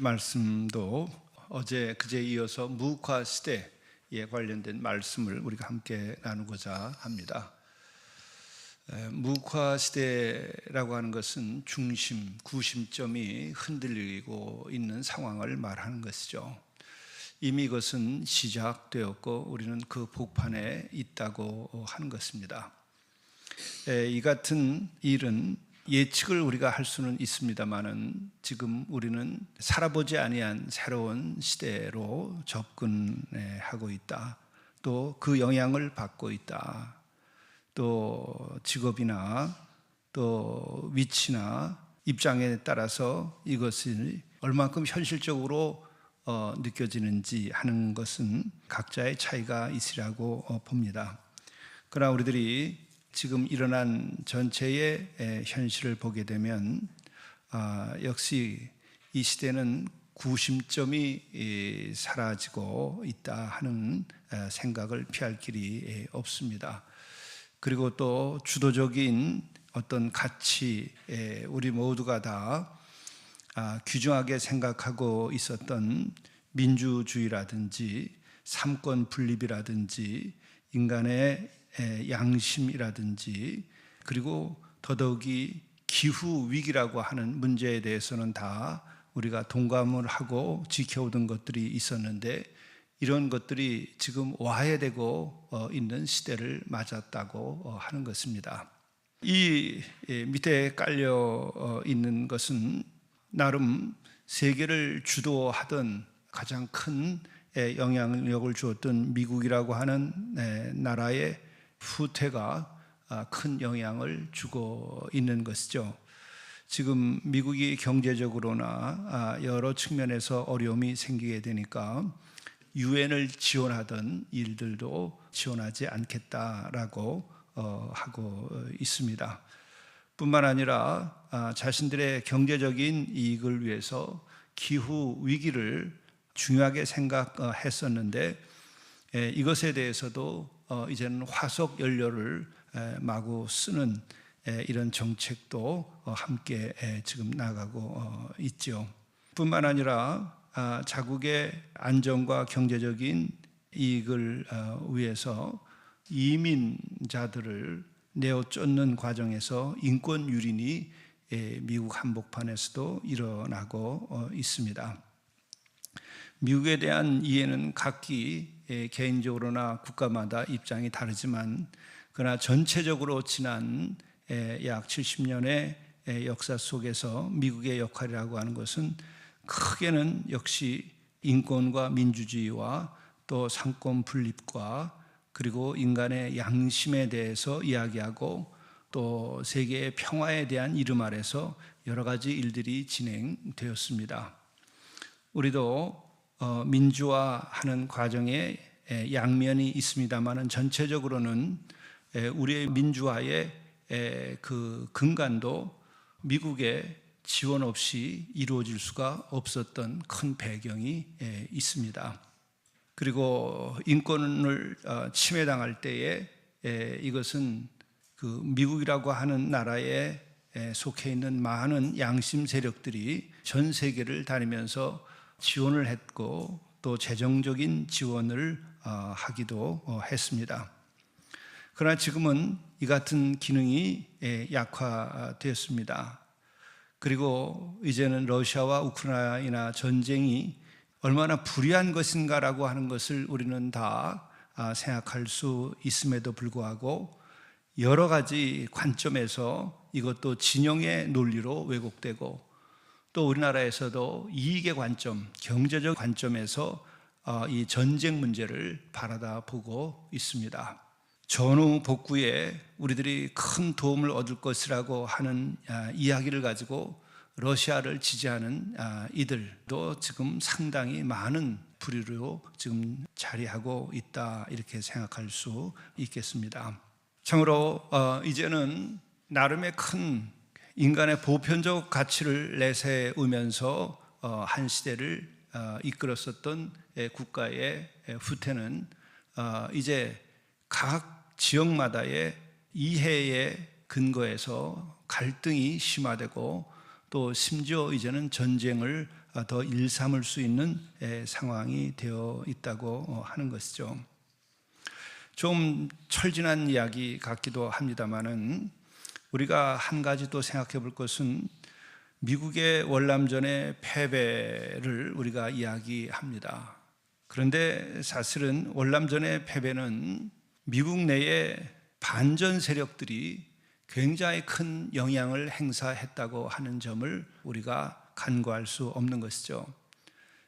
말씀도 어제 그제 이어서 무화 시대에 관련된 말씀을 우리가 함께 나누고자 합니다. 무화 시대라고 하는 것은 중심, 구심점이 흔들리고 있는 상황을 말하는 것이죠. 이미 이것은 시작되었고 우리는 그 복판에 있다고 하는 것입니다. 이 같은 일은 예측을 우리가 할 수는 있습니다만은 지금 우리는 살아보지 아니한 새로운 시대로 접근하고 있다. 또 그 영향을 받고 있다. 또 직업이나 또 위치나 입장에 따라서 이것이 얼만큼 현실적으로 느껴지는지 하는 것은 각자의 차이가 있으리라고 봅니다. 그러나 우리들이 지금 일어난 전체의 현실을 보게 되면 역시 이 시대는 구심점이 사라지고 있다 하는 생각을 피할 길이 없습니다. 그리고 또 주도적인 어떤 가치, 우리 모두가 다 귀중하게 생각하고 있었던 민주주의라든지 삼권 분립이라든지 인간의 양심이라든지 그리고 더더욱이 기후 위기라고 하는 문제에 대해서는 다 우리가 동감을 하고 지켜오던 것들이 있었는데 이런 것들이 지금 와해되고 있는 시대를 맞았다고 하는 것입니다. 이 밑에 깔려 있는 것은 나름 세계를 주도하던 가장 큰 영향력을 주었던 미국이라고 하는 나라의 후퇴가 큰 영향을 주고 있는 것이죠. 지금 미국이 경제적으로나 여러 측면에서 어려움이 생기게 되니까 유엔을 지원하던 일들도 지원하지 않겠다라고 하고 있습니다. 뿐만 아니라 자신들의 경제적인 이익을 위해서 기후 위기를 중요하게 생각했었는데 이것에 대해서도 이제는 화석 연료를 마구 쓰는 이런 정책도 함께 지금 나가고 있죠. 뿐만 아니라 자국의 안정과 경제적인 이익을 위해서 이민자들을 내어 쫓는 과정에서 인권 유린이 미국 한복판에서도 일어나고 있습니다. 미국에 대한 이해는 각기 개인적으로나 국가마다 입장이 다르지만 그러나 전체적으로 지난 약 70년의 역사 속에서 미국의 역할이라고 하는 것은 크게는 역시 인권과 민주주의와 또 상권 분립과 그리고 인간의 양심에 대해서 이야기하고 또 세계의 평화에 대한 이름 아래서 여러 가지 일들이 진행되었습니다. 우리도 민주화하는 과정에 양면이 있습니다만은 전체적으로는 우리의 민주화의 그 근간도 미국의 지원 없이 이루어질 수가 없었던 큰 배경이 있습니다. 그리고 인권을 침해당할 때에 이것은 그 미국이라고 하는 나라에 속해 있는 많은 양심 세력들이 전 세계를 다니면서 지원을 했고 또 재정적인 지원을 하기도 했습니다. 그러나 지금은 이 같은 기능이 약화되었습니다. 그리고 이제는 러시아와 우크라이나 전쟁이 얼마나 불의한 것인가라고 하는 것을 우리는 다 생각할 수 있음에도 불구하고 여러 가지 관점에서 이것도 진영의 논리로 왜곡되고 또 우리나라에서도 이익의 관점, 경제적 관점에서 이 전쟁 문제를 바라다 보고 있습니다. 전후 복구에 우리들이 큰 도움을 얻을 것이라고 하는 이야기를 가지고 러시아를 지지하는 이들도 지금 상당히 많은 부류로 지금 자리하고 있다 이렇게 생각할 수 있겠습니다. 참으로 이제는 나름의 큰 인간의 보편적 가치를 내세우면서 한 시대를 이끌었었던 국가의 후퇴는 이제 각 지역마다의 이해의 근거에서 갈등이 심화되고 또 심지어 이제는 전쟁을 더 일삼을 수 있는 상황이 되어 있다고 하는 것이죠. 좀 철진한 이야기 같기도 합니다만은 우리가 한 가지 또 생각해 볼 것은 미국의 월남전의 패배를 우리가 이야기합니다. 그런데 사실은 월남전의 패배는 미국 내에 반전 세력들이 굉장히 큰 영향을 행사했다고 하는 점을 우리가 간과할 수 없는 것이죠.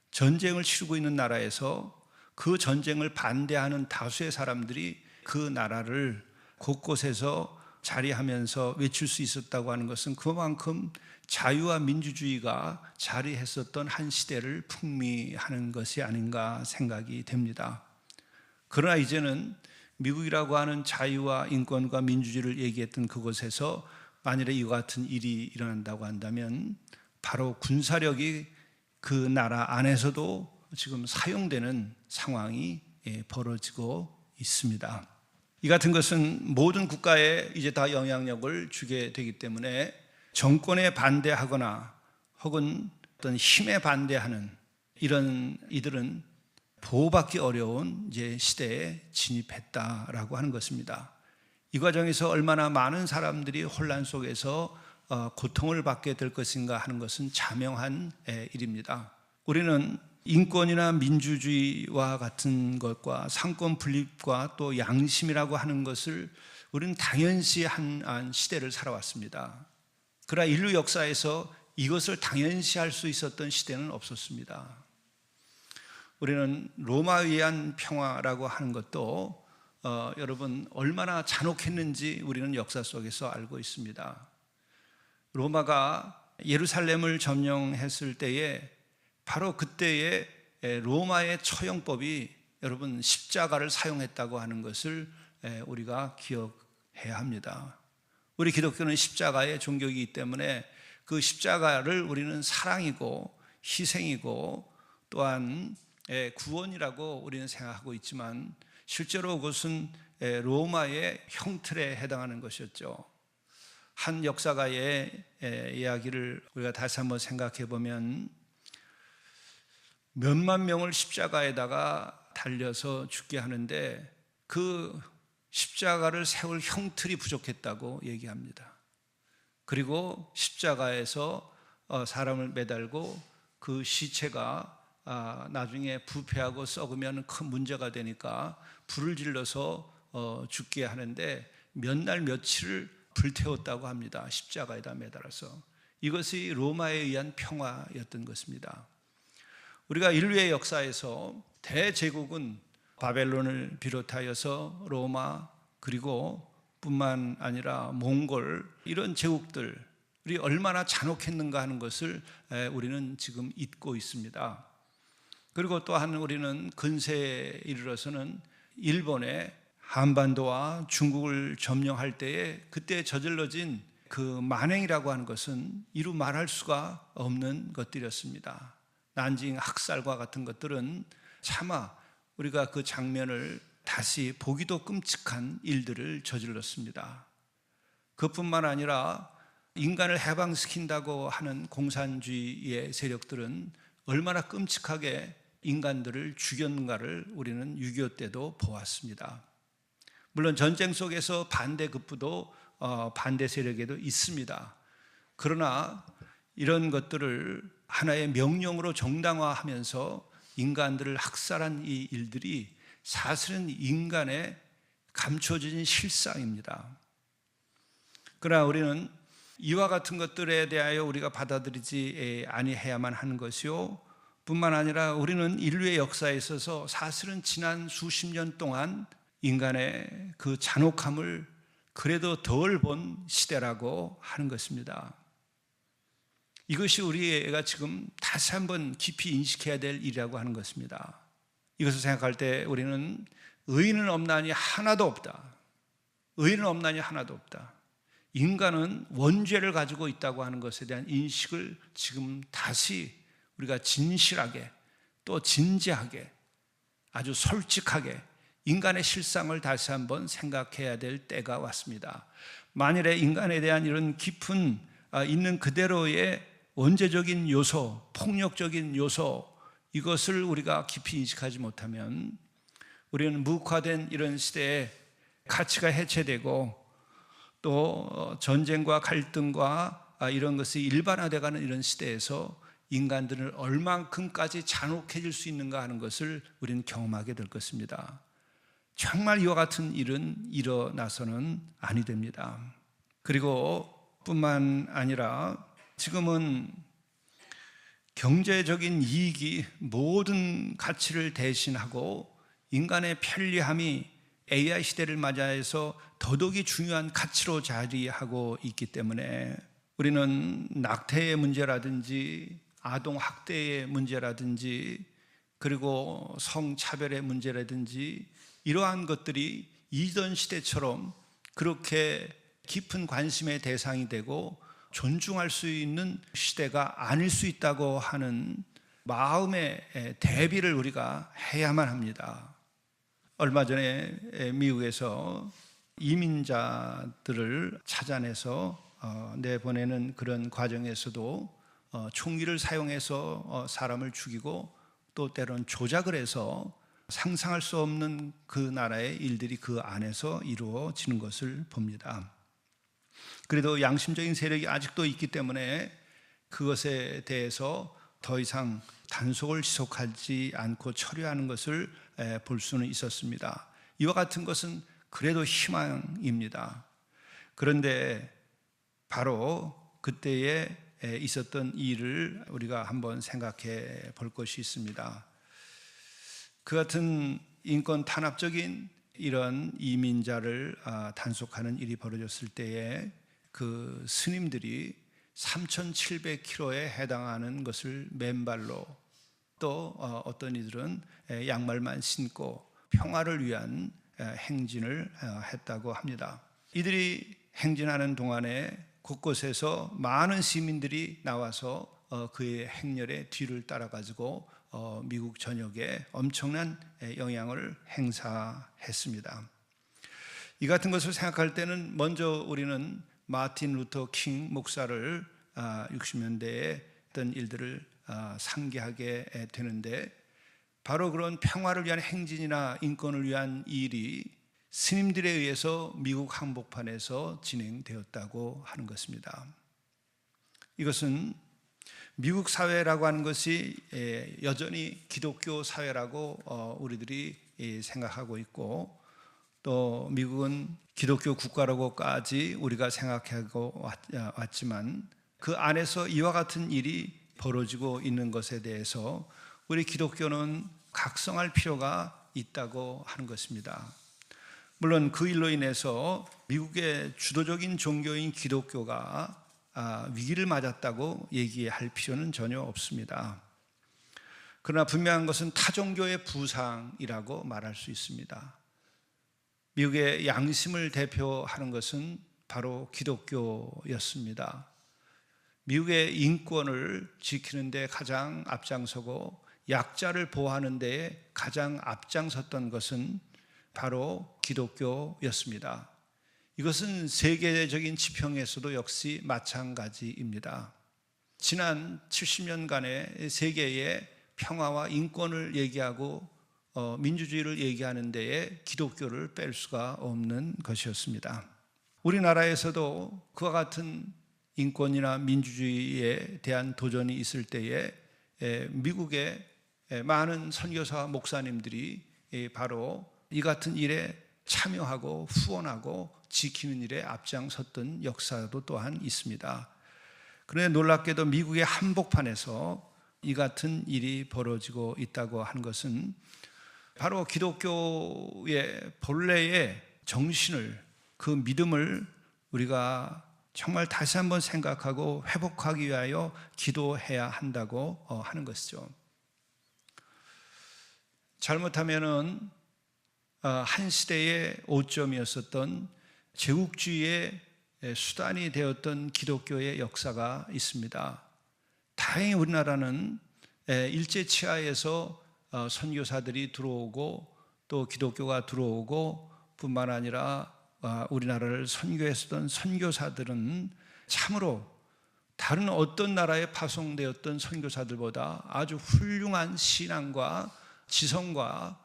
전쟁을 치르고 있는 나라에서 그 전쟁을 반대하는 다수의 사람들이 그 나라를 곳곳에서 자리하면서 외칠 수 있었다고 하는 것은 그만큼 자유와 민주주의가 자리했었던 한 시대를 풍미하는 것이 아닌가 생각이 됩니다. 그러나 이제는 미국이라고 하는 자유와 인권과 민주주의를 얘기했던 그곳에서 만일에 이와 같은 일이 일어난다고 한다면 바로 군사력이 그 나라 안에서도 지금 사용되는 상황이 벌어지고 있습니다. 이 같은 것은 모든 국가에 이제 다 영향력을 주게 되기 때문에 정권에 반대하거나 혹은 어떤 힘에 반대하는 이런 이들은 보호받기 어려운 이제 시대에 진입했다라고 하는 것입니다. 이 과정에서 얼마나 많은 사람들이 혼란 속에서 고통을 받게 될 것인가 하는 것은 자명한 일입니다. 우리는 인권이나 민주주의와 같은 것과 상권 분립과 또 양심이라고 하는 것을 우리는 당연시한 시대를 살아왔습니다. 그러나 인류 역사에서 이것을 당연시할 수 있었던 시대는 없었습니다. 우리는 로마에 의한 평화라고 하는 것도 여러분 얼마나 잔혹했는지 우리는 역사 속에서 알고 있습니다. 로마가 예루살렘을 점령했을 때에 바로 그때의 로마의 처형법이 여러분 십자가를 사용했다고 하는 것을 우리가 기억해야 합니다. 우리 기독교는 십자가의 종교이기 때문에 그 십자가를 우리는 사랑이고 희생이고 또한 구원이라고 우리는 생각하고 있지만 실제로 그것은 로마의 형틀에 해당하는 것이었죠. 한 역사가의 이야기를 우리가 다시 한번 생각해 보면 몇만 명을 십자가에다가 달려서 죽게 하는데 그 십자가를 세울 형틀이 부족했다고 얘기합니다. 그리고 십자가에서 사람을 매달고 그 시체가 나중에 부패하고 썩으면 큰 문제가 되니까 불을 질러서 죽게 하는데 몇 날 며칠을 불태웠다고 합니다. 십자가에다 매달아서. 이것이 로마에 의한 평화였던 것입니다. 우리가 인류의 역사에서 대제국은 바벨론을 비롯하여서 로마 그리고 뿐만 아니라 몽골 이런 제국들이 얼마나 잔혹했는가 하는 것을 우리는 지금 잊고 있습니다. 그리고 또한 우리는 근세에 이르러서는 일본의 한반도와 중국을 점령할 때에 그때 저질러진 그 만행이라고 하는 것은 이루 말할 수가 없는 것들이었습니다. 난징 학살과 같은 것들은 차마 우리가 그 장면을 다시 보기도 끔찍한 일들을 저질렀습니다. 그뿐만 아니라 인간을 해방시킨다고 하는 공산주의의 세력들은 얼마나 끔찍하게 인간들을 죽였는가를 우리는 6.25 때도 보았습니다. 물론 전쟁 속에서 반대급부도 반대 세력에도 있습니다. 그러나 이런 것들을 하나의 명령으로 정당화하면서 인간들을 학살한 이 일들이 사실은 인간의 감춰진 실상입니다. 그러나 우리는 이와 같은 것들에 대하여 우리가 받아들이지 아니해야만 하는 것이요 뿐만 아니라 우리는 인류의 역사에 있어서 사실은 지난 수십 년 동안 인간의 그 잔혹함을 그래도 덜 본 시대라고 하는 것입니다. 이것이 우리가 지금 다시 한번 깊이 인식해야 될 일이라고 하는 것입니다. 이것을 생각할 때 우리는 의인은 없나니 하나도 없다. 의인은 없나니 하나도 없다. 인간은 원죄를 가지고 있다고 하는 것에 대한 인식을 지금 다시 우리가 진실하게 또 진지하게 아주 솔직하게 인간의 실상을 다시 한번 생각해야 될 때가 왔습니다. 만일에 인간에 대한 이런 깊은 있는 그대로의 원죄적인 요소, 폭력적인 요소, 이것을 우리가 깊이 인식하지 못하면 우리는 무국화된 이런 시대에 가치가 해체되고 또 전쟁과 갈등과 이런 것이 일반화되어가는 이런 시대에서 인간들은 얼만큼까지 잔혹해질 수 있는가 하는 것을 우리는 경험하게 될 것입니다. 정말 이와 같은 일은 일어나서는 아니 됩니다. 그리고 뿐만 아니라 지금은 경제적인 이익이 모든 가치를 대신하고 인간의 편리함이 AI 시대를 맞이해서 더더욱이 중요한 가치로 자리하고 있기 때문에 우리는 낙태의 문제라든지 아동학대의 문제라든지 그리고 성차별의 문제라든지 이러한 것들이 이전 시대처럼 그렇게 깊은 관심의 대상이 되고 존중할 수 있는 시대가 아닐 수 있다고 하는 마음의 대비를 우리가 해야만 합니다. 얼마 전에 미국에서 이민자들을 찾아내서 내보내는 그런 과정에서도 총기를 사용해서 사람을 죽이고 또 때로는 조작을 해서 상상할 수 없는 그 나라의 일들이 그 안에서 이루어지는 것을 봅니다. 그래도 양심적인 세력이 아직도 있기 때문에 그것에 대해서 더 이상 단속을 지속하지 않고 처리하는 것을 볼 수는 있었습니다. 이와 같은 것은 그래도 희망입니다. 그런데 바로 그때에 있었던 일을 우리가 한번 생각해 볼 것이 있습니다. 그 같은 인권 탄압적인 이런 이민자를 단속하는 일이 벌어졌을 때에 그 스님들이 3,700km에 해당하는 것을 맨발로 또 어떤 이들은 양말만 신고 평화를 위한 행진을 했다고 합니다. 이들이 행진하는 동안에 곳곳에서 많은 시민들이 나와서 그의 행렬의 뒤를 따라가지고 미국 전역에 엄청난 영향을 행사했습니다. 이 같은 것을 생각할 때는 먼저 우리는 마틴 루터 킹 목사를 60년대에 했던 일들을 상기하게 되는데 바로 그런 평화를 위한 행진이나 인권을 위한 일이 스님들에 의해서 미국 한복판에서 진행되었다고 하는 것입니다. 이것은 미국 사회라고 하는 것이 여전히 기독교 사회라고 우리들이 생각하고 있고 또 미국은 기독교 국가라고까지 우리가 생각하고 왔지만 그 안에서 이와 같은 일이 벌어지고 있는 것에 대해서 우리 기독교는 각성할 필요가 있다고 하는 것입니다. 물론 그 일로 인해서 미국의 주도적인 종교인 기독교가 위기를 맞았다고 얘기할 필요는 전혀 없습니다. 그러나 분명한 것은 타종교의 부상이라고 말할 수 있습니다. 미국의 양심을 대표하는 것은 바로 기독교였습니다. 미국의 인권을 지키는 데 가장 앞장서고 약자를 보호하는 데 가장 앞장섰던 것은 바로 기독교였습니다. 이것은 세계적인 지평에서도 역시 마찬가지입니다. 지난 70년간의 세계의 평화와 인권을 얘기하고 민주주의를 얘기하는 데에 기독교를 뺄 수가 없는 것이었습니다. 우리나라에서도 그와 같은 인권이나 민주주의에 대한 도전이 있을 때에 미국의 많은 선교사 목사님들이 바로 이 같은 일에 참여하고 후원하고 지키는 일에 앞장섰던 역사도 또한 있습니다. 그런데 놀랍게도 미국의 한복판에서 이 같은 일이 벌어지고 있다고 하는 것은 바로 기독교의 본래의 정신을, 그 믿음을 우리가 정말 다시 한번 생각하고 회복하기 위하여 기도해야 한다고 하는 것이죠. 잘못하면은 한 시대의 오점이었었던 제국주의의 수단이 되었던 기독교의 역사가 있습니다. 다행히 우리나라는 일제 치하에서 선교사들이 들어오고 또 기독교가 들어오고 뿐만 아니라 우리나라를 선교했었던 선교사들은 참으로 다른 어떤 나라에 파송되었던 선교사들보다 아주 훌륭한 신앙과 지성과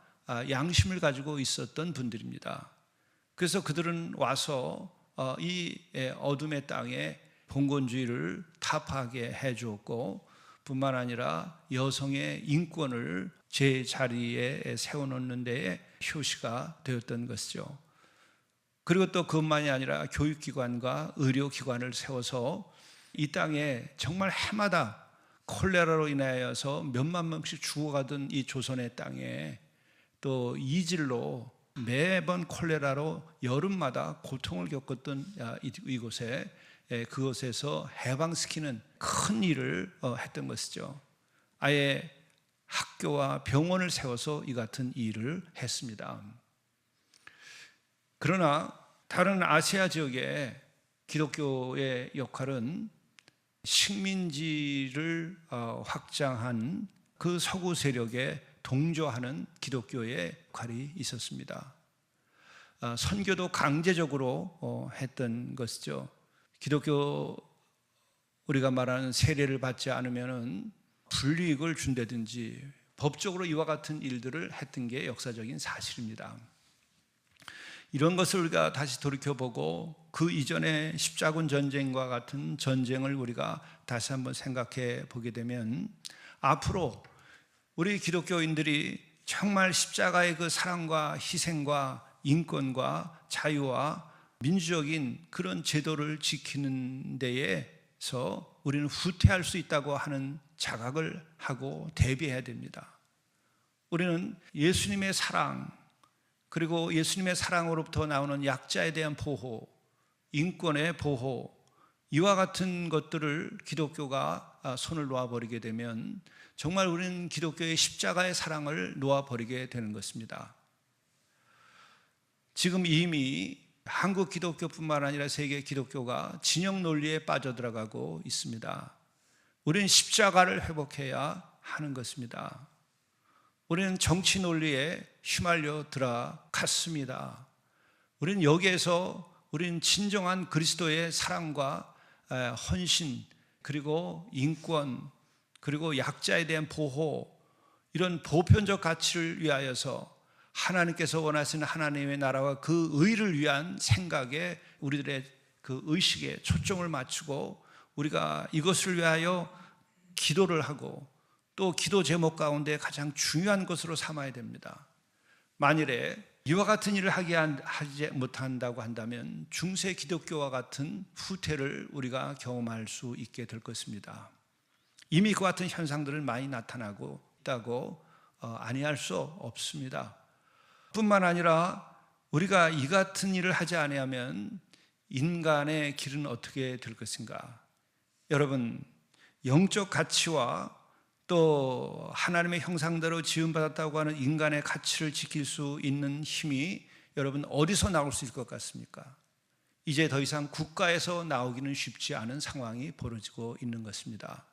양심을 가지고 있었던 분들입니다. 그래서 그들은 와서 이 어둠의 땅에 봉건주의를 타파하게 해주었고, 뿐만 아니라 여성의 인권을 제자리에 세워놓는 데에 효시가 되었던 것이죠. 그리고 또 그것만이 아니라 교육기관과 의료기관을 세워서 이 땅에 정말 해마다 콜레라로 인하여서 몇만 명씩 죽어가던 이 조선의 땅에 또 이질로 매번 콜레라로 여름마다 고통을 겪었던 이곳에 그것에서 해방시키는 큰 일을 했던 것이죠. 아예 학교와 병원을 세워서 이 같은 일을 했습니다. 그러나 다른 아시아 지역의 기독교의 역할은 식민지를 확장한 그 서구 세력에 동조하는 기독교의 역할이 있었습니다. 선교도 강제적으로 했던 것이죠. 기독교 우리가 말하는 세례를 받지 않으면 불이익을 준다든지 법적으로 이와 같은 일들을 했던 게 역사적인 사실입니다. 이런 것을 우리가 다시 돌이켜보고 그 이전의 십자군 전쟁과 같은 전쟁을 우리가 다시 한번 생각해 보게 되면 앞으로 우리 기독교인들이 정말 십자가의 그 사랑과 희생과 인권과 자유와 민주적인 그런 제도를 지키는 데에서 우리는 후퇴할 수 있다고 하는 자각을 하고 대비해야 됩니다. 우리는 예수님의 사랑, 그리고 예수님의 사랑으로부터 나오는 약자에 대한 보호, 인권의 보호, 이와 같은 것들을 기독교가 손을 놓아버리게 되면 정말 우리는 기독교의 십자가의 사랑을 놓아버리게 되는 것입니다. 지금 이미 한국 기독교뿐만 아니라 세계 기독교가 진영 논리에 빠져들어가고 있습니다. 우리는 십자가를 회복해야 하는 것입니다. 우리는 정치 논리에 휘말려 들어갔습니다. 우리는 여기에서 우리는 진정한 그리스도의 사랑과 헌신, 그리고 인권, 그리고 약자에 대한 보호, 이런 보편적 가치를 위하여서 하나님께서 원하시는 하나님의 나라와 그 의를 위한 생각에 우리들의 그 의식에 초점을 맞추고 우리가 이것을 위하여 기도를 하고 또 기도 제목 가운데 가장 중요한 것으로 삼아야 됩니다. 만일에 이와 같은 일을 하지 못한다고 한다면 중세 기독교와 같은 후퇴를 우리가 경험할 수 있게 될 것입니다. 이미 그 같은 현상들은 많이 나타나고 있다고 아니할 수 없습니다. 뿐만 아니라 우리가 이 같은 일을 하지 아니하면 인간의 길은 어떻게 될 것인가? 여러분, 영적 가치와 또 하나님의 형상대로 지음받았다고 하는 인간의 가치를 지킬 수 있는 힘이 여러분 어디서 나올 수 있을 것 같습니까? 이제 더 이상 국가에서 나오기는 쉽지 않은 상황이 벌어지고 있는 것입니다.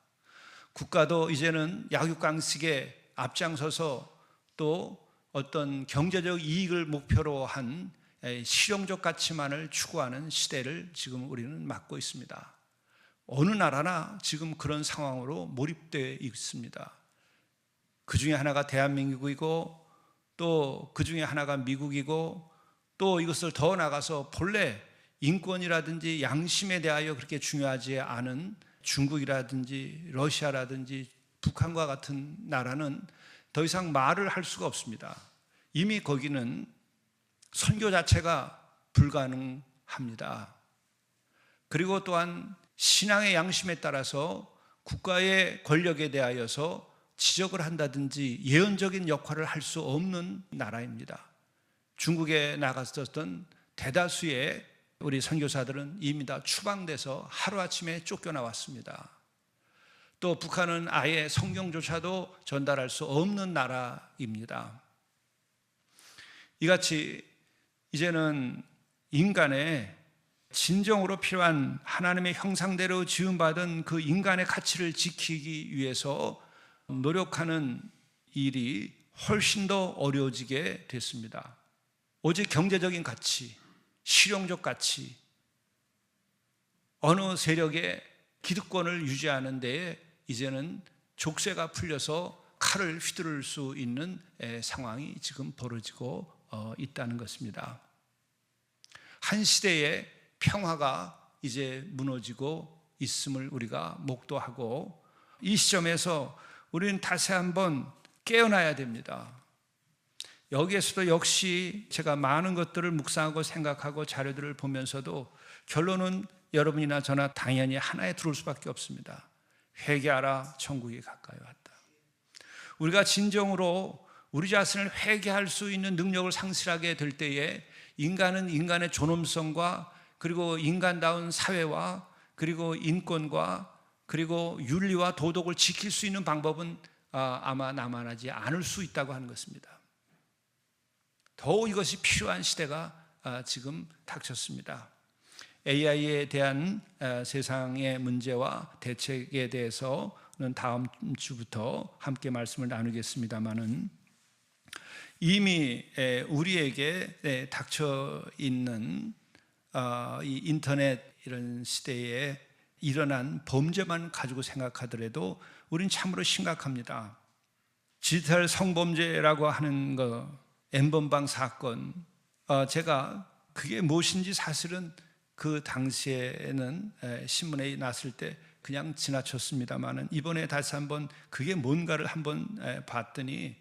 국가도 이제는 약육강식에 앞장서서 또 어떤 경제적 이익을 목표로 한 실용적 가치만을 추구하는 시대를 지금 우리는 맞고 있습니다. 어느 나라나 지금 그런 상황으로 몰입되어 있습니다. 그 중에 하나가 대한민국이고 또 그 중에 하나가 미국이고 또 이것을 더 나가서 본래 인권이라든지 양심에 대하여 그렇게 중요하지 않은 중국이라든지 러시아라든지 북한과 같은 나라는 더 이상 말을 할 수가 없습니다. 이미 거기는 선교 자체가 불가능합니다. 그리고 또한 신앙의 양심에 따라서 국가의 권력에 대하여서 지적을 한다든지 예언적인 역할을 할 수 없는 나라입니다. 중국에 나갔었던 대다수의 우리 선교사들은 이미 다 추방돼서 하루아침에 쫓겨나왔습니다. 또 북한은 아예 성경조차도 전달할 수 없는 나라입니다. 이같이 이제는 인간의 진정으로 필요한 하나님의 형상대로 지음받은 그 인간의 가치를 지키기 위해서 노력하는 일이 훨씬 더 어려워지게 됐습니다. 오직 경제적인 가치, 실용적 가치, 어느 세력의 기득권을 유지하는 데에 이제는 족쇄가 풀려서 칼을 휘두를 수 있는 상황이 지금 벌어지고 있다는 것입니다. 한 시대의 평화가 이제 무너지고 있음을 우리가 목도하고, 이 시점에서 우리는 다시 한번 깨어나야 됩니다. 여기에서도 역시 제가 많은 것들을 묵상하고 생각하고 자료들을 보면서도 결론은 여러분이나 저나 당연히 하나에 들어올 수밖에 없습니다. 회개하라, 천국이 가까이 왔다. 우리가 진정으로 우리 자신을 회개할 수 있는 능력을 상실하게 될 때에 인간은 인간의 존엄성과 그리고 인간다운 사회와 그리고 인권과 그리고 윤리와 도덕을 지킬 수 있는 방법은 아마 남아나지 않을 수 있다고 하는 것입니다. 더욱 이것이 필요한 시대가 지금 닥쳤습니다. AI에 대한 세상의 문제와 대책에 대해서는 다음 주부터 함께 말씀을 나누겠습니다마는, 이미 우리에게 닥쳐 있는 이 인터넷 이런 시대에 일어난 범죄만 가지고 생각하더라도 우린 참으로 심각합니다. 디지털 성범죄라고 하는 거, N번방 사건, 제가 그게 무엇인지 사실은 그 당시에는 신문에 났을 때 그냥 지나쳤습니다마는, 이번에 다시 한번 그게 뭔가를 한번 봤더니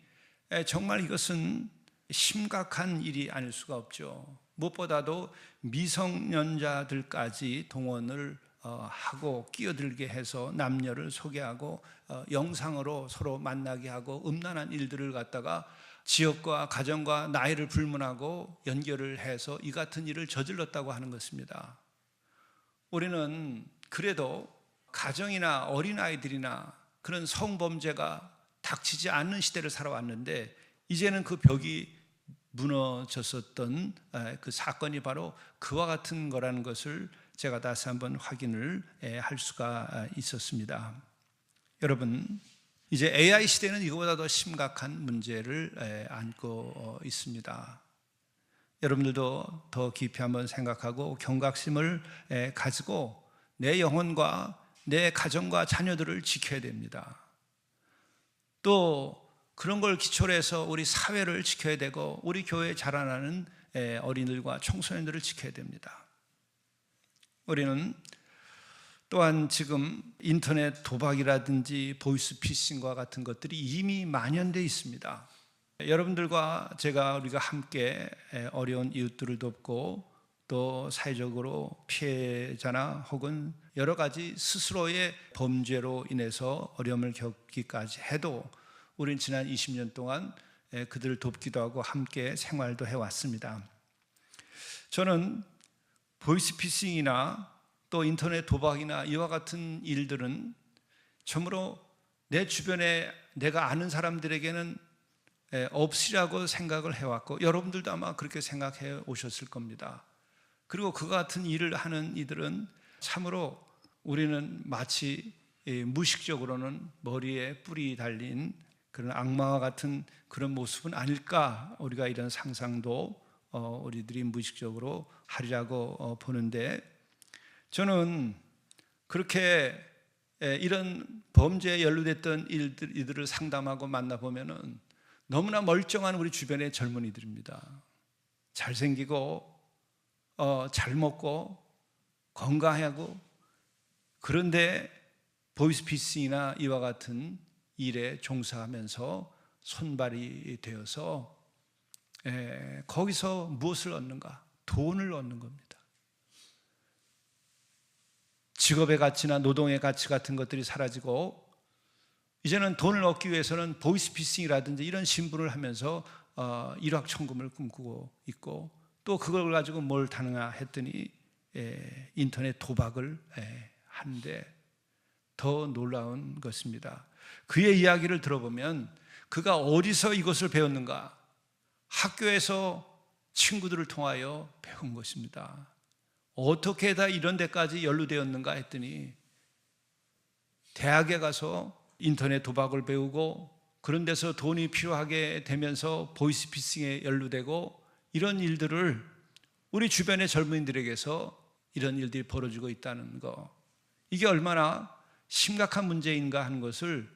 정말 이것은 심각한 일이 아닐 수가 없죠. 무엇보다도 미성년자들까지 동원을 하고 끼어들게 해서 남녀를 소개하고 영상으로 서로 만나게 하고 음란한 일들을 갖다가 지역과 가정과 나이를 불문하고 연결을 해서 이 같은 일을 저질렀다고 하는 것입니다. 우리는 그래도 가정이나 어린아이들이나 그런 성범죄가 닥치지 않는 시대를 살아왔는데, 이제는 그 벽이 무너졌었던 그 사건이 바로 그와 같은 거라는 것을 제가 다시 한번 확인을 할 수가 있었습니다. 여러분, 이제 AI 시대는 이거보다 더 심각한 문제를 안고 있습니다. 여러분들도 더 깊이 한번 생각하고 경각심을 가지고 내 영혼과 내 가정과 자녀들을 지켜야 됩니다. 또 그런 걸 기초로 해서 우리 사회를 지켜야 되고 우리 교회에 자라나는 어린이들과 청소년들을 지켜야 됩니다. 우리는 또한 지금 인터넷 도박이라든지 보이스피싱과 같은 것들이 이미 만연되어 있습니다. 여러분들과 우리가 함께 어려운 이웃들을 돕고 또 사회적으로 피해자나 혹은 여러 가지 스스로의 범죄로 인해서 어려움을 겪기까지 해도 우리는 지난 20년 동안 그들을 돕기도 하고 함께 생활도 해왔습니다. 저는 보이스피싱이나 또 인터넷 도박이나 이와 같은 일들은 참으로 내 주변에 내가 아는 사람들에게는 없으리라고 생각을 해왔고, 여러분들도 아마 그렇게 생각해 오셨을 겁니다. 그리고 그 같은 일을 하는 이들은 참으로 우리는 마치 무의식적으로는 머리에 뿔이 달린 그런 악마와 같은 그런 모습은 아닐까, 우리가 이런 상상도 우리들이 무의식적으로 하리라고 보는데, 저는 그렇게 이런 범죄에 연루됐던 이들을 상담하고 만나보면은 너무나 멀쩡한 우리 주변의 젊은이들입니다. 잘생기고 잘 먹고 건강하고, 그런데 보이스피싱이나 이와 같은 일에 종사하면서 손발이 되어서 거기서 무엇을 얻는가? 돈을 얻는 겁니다. 직업의 가치나 노동의 가치 같은 것들이 사라지고 이제는 돈을 얻기 위해서는 보이스피싱이라든지 이런 신분을 하면서 일확천금을 꿈꾸고 있고, 또 그걸 가지고 뭘 타느냐 했더니 인터넷 도박을 하는데, 더 놀라운 것입니다. 그의 이야기를 들어보면 그가 어디서 이것을 배웠는가? 학교에서 친구들을 통하여 배운 것입니다. 어떻게 다 이런 데까지 연루되었는가 했더니 대학에 가서 인터넷 도박을 배우고 그런 데서 돈이 필요하게 되면서 보이스피싱에 연루되고, 이런 일들을 우리 주변의 젊은이들에게서 이런 일들이 벌어지고 있다는 거, 이게 얼마나 심각한 문제인가 하는 것을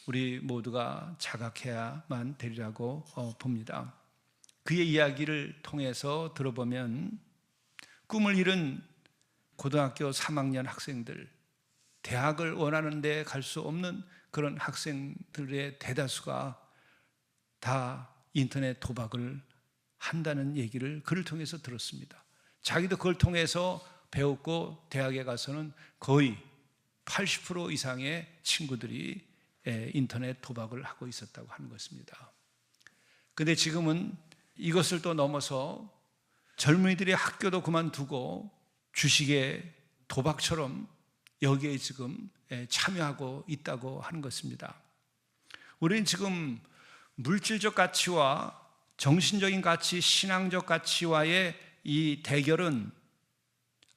우리 모두가 자각해야만 되리라고 봅니다. 그의 이야기를 통해서 들어보면 꿈을 이룬 고등학교 3학년 학생들, 대학을 원하는 데 갈 수 없는 그런 학생들의 대다수가 다 인터넷 도박을 한다는 얘기를 그를 통해서 들었습니다. 자기도 그걸 통해서 배웠고 대학에 가서는 거의 80% 이상의 친구들이 인터넷 도박을 하고 있었다고 하는 것입니다. 그런데 지금은 이것을 또 넘어서 젊은이들이 학교도 그만두고 주식의 도박처럼 여기에 지금 참여하고 있다고 하는 것입니다. 우리는 지금 물질적 가치와 정신적인 가치, 신앙적 가치와의 이 대결은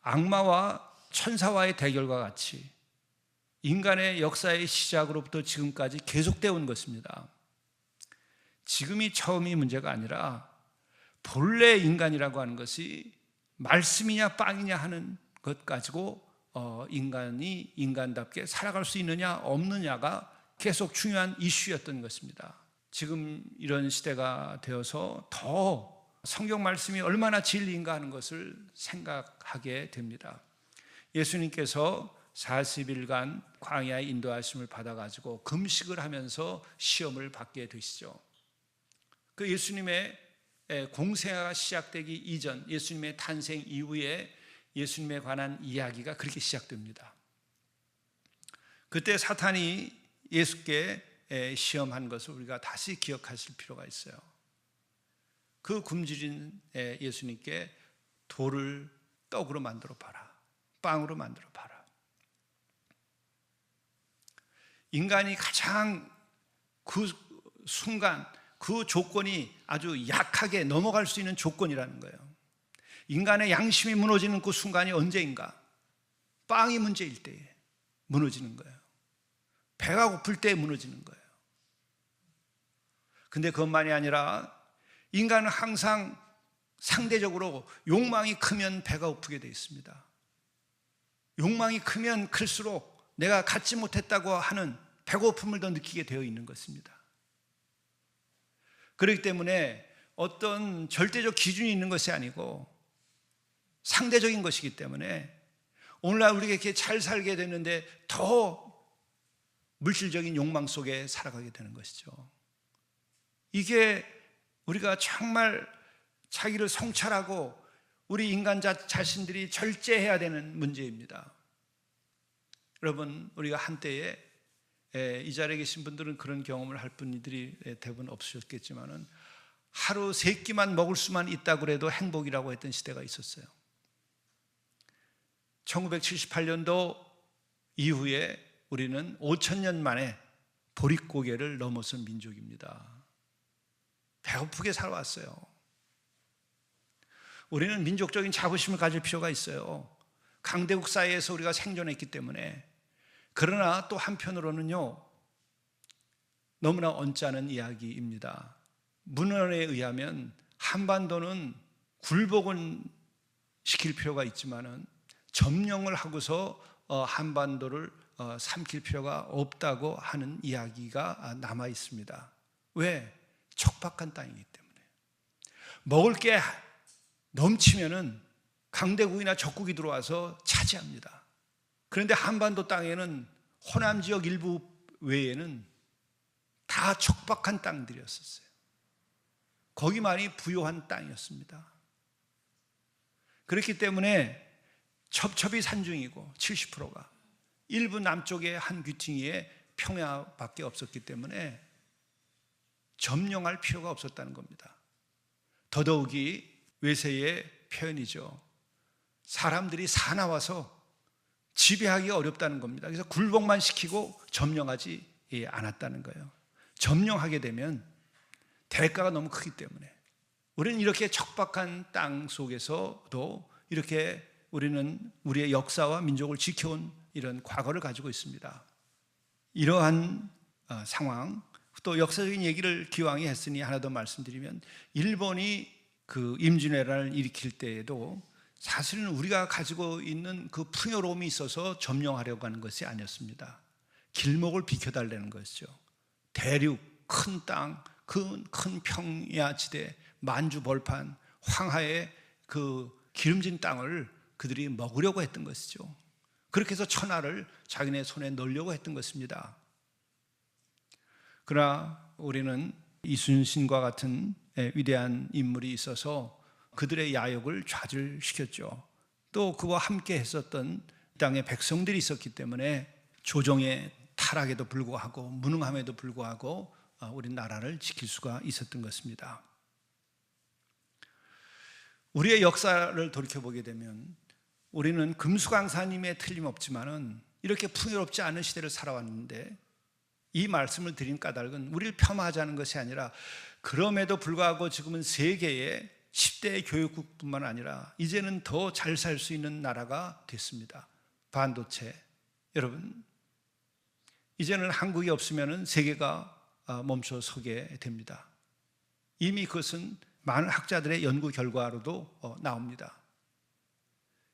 악마와 천사와의 대결과 같이 인간의 역사의 시작으로부터 지금까지 계속되어 온 것입니다. 지금이 처음이 문제가 아니라 본래 인간이라고 하는 것이 말씀이냐 빵이냐 하는 것 가지고 인간이 인간답게 살아갈 수 있느냐 없느냐가 계속 중요한 이슈였던 것입니다. 지금 이런 시대가 되어서 더 성경 말씀이 얼마나 진리인가 하는 것을 생각하게 됩니다. 예수님께서 40일간 광야에 인도하심을 받아가지고 금식을 하면서 시험을 받게 되시죠. 그 예수님의 공생애가 시작되기 이전, 예수님의 탄생 이후에 예수님에 관한 이야기가 그렇게 시작됩니다. 그때 사탄이 예수께 시험한 것을 우리가 다시 기억하실 필요가 있어요. 그 굶주린 예수님께 돌을 떡으로 만들어 봐라, 빵으로 만들어 봐라. 인간이 가장 그 순간, 그 조건이 아주 약하게 넘어갈 수 있는 조건이라는 거예요. 인간의 양심이 무너지는 그 순간이 언제인가? 빵이 문제일 때에 무너지는 거예요. 배가 고플 때 무너지는 거예요. 근데 그것만이 아니라 인간은 항상 상대적으로 욕망이 크면 배가 고프게 되어 있습니다. 욕망이 크면 클수록 내가 갖지 못했다고 하는 배고픔을 더 느끼게 되어 있는 것입니다. 그렇기 때문에 어떤 절대적 기준이 있는 것이 아니고 상대적인 것이기 때문에 오늘날 우리가 이렇게 잘 살게 되는데 더 물질적인 욕망 속에 살아가게 되는 것이죠. 이게 우리가 정말 자기를 성찰하고 우리 인간 자신들이 절제해야 되는 문제입니다. 여러분, 우리가 한때에 이 자리에 계신 분들은 그런 경험을 할 분들이 대부분 없으셨겠지만은 하루 3끼만 먹을 수만 있다고 해도 행복이라고 했던 시대가 있었어요. 1978년도 이후에 우리는 5,000년 만에 보릿고개를 넘어선 민족입니다. 배고프게 살아왔어요. 우리는 민족적인 자부심을 가질 필요가 있어요. 강대국 사이에서 우리가 생존했기 때문에. 그러나 또 한편으로는요, 너무나 언짢은 이야기입니다. 문헌에 의하면 한반도는 굴복은 시킬 필요가 있지만은 점령을 하고서 한반도를 삼킬 필요가 없다고 하는 이야기가 남아 있습니다. 왜? 척박한 땅이기 때문에. 먹을 게 넘치면은 강대국이나 적국이 들어와서 차지합니다. 그런데 한반도 땅에는 호남 지역 일부 외에는 다 척박한 땅들이었었어요. 거기만이 부요한 땅이었습니다. 그렇기 때문에 첩첩이 산중이고 70%가 일부 남쪽의 한 귀퉁이에 평야밖에 없었기 때문에 점령할 필요가 없었다는 겁니다. 더더욱이 외세의 표현이죠. 사람들이 사나워서 지배하기가 어렵다는 겁니다. 그래서 굴복만 시키고 점령하지 않았다는 거예요. 점령하게 되면 대가가 너무 크기 때문에 우리는 이렇게 척박한 땅 속에서도 이렇게 우리는 우리의 역사와 민족을 지켜온 이런 과거를 가지고 있습니다. 이러한 상황, 또 역사적인 얘기를 기왕이 했으니 하나 더 말씀드리면 일본이 그 임진왜란을 일으킬 때에도 사실은 우리가 가지고 있는 그 풍요로움이 있어서 점령하려고 하는 것이 아니었습니다. 길목을 비켜달라는 것이죠. 대륙, 큰 땅, 큰 평야지대, 만주벌판, 황하의 그 기름진 땅을 그들이 먹으려고 했던 것이죠. 그렇게 해서 천하를 자기네 손에 넣으려고 했던 것입니다. 그러나 우리는 이순신과 같은 위대한 인물이 있어서 그들의 야욕을 좌절시켰죠. 또 그와 함께 했었던 땅의 백성들이 있었기 때문에 조정의 타락에도 불구하고 무능함에도 불구하고 우리 나라를 지킬 수가 있었던 것입니다. 우리의 역사를 돌이켜보게 되면 우리는 금수강사님의 틀림없지만은 이렇게 풍요롭지 않은 시대를 살아왔는데, 이 말씀을 드린 까닭은 우리를 폄하하자는 것이 아니라 그럼에도 불구하고 지금은 세계의 10대 교육국뿐만 아니라 이제는 더 잘 살 수 있는 나라가 됐습니다. 반도체, 여러분, 이제는 한국이 없으면 세계가 멈춰 서게 됩니다. 이미 그것은 많은 학자들의 연구 결과로도 나옵니다.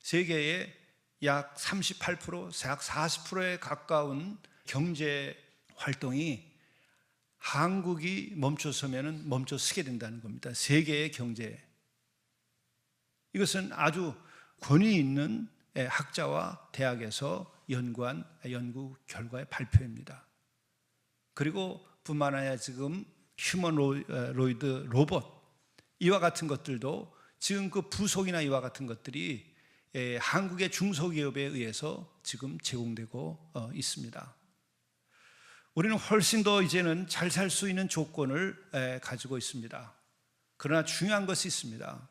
세계의 약 38%, 약 40%에 가까운 경제 활동이 한국이 멈춰서면 멈춰 서게 된다는 겁니다. 세계의 경제. 이것은 아주 권위 있는 학자와 대학에서 연구한 연구 결과의 발표입니다. 그리고 뿐만 아니라 지금 휴머노이드 로봇, 이와 같은 것들도 지금 그 부속이나 이와 같은 것들이 한국의 중소기업에 의해서 지금 제공되고 있습니다. 우리는 훨씬 더 이제는 잘 살 수 있는 조건을 가지고 있습니다. 그러나 중요한 것이 있습니다.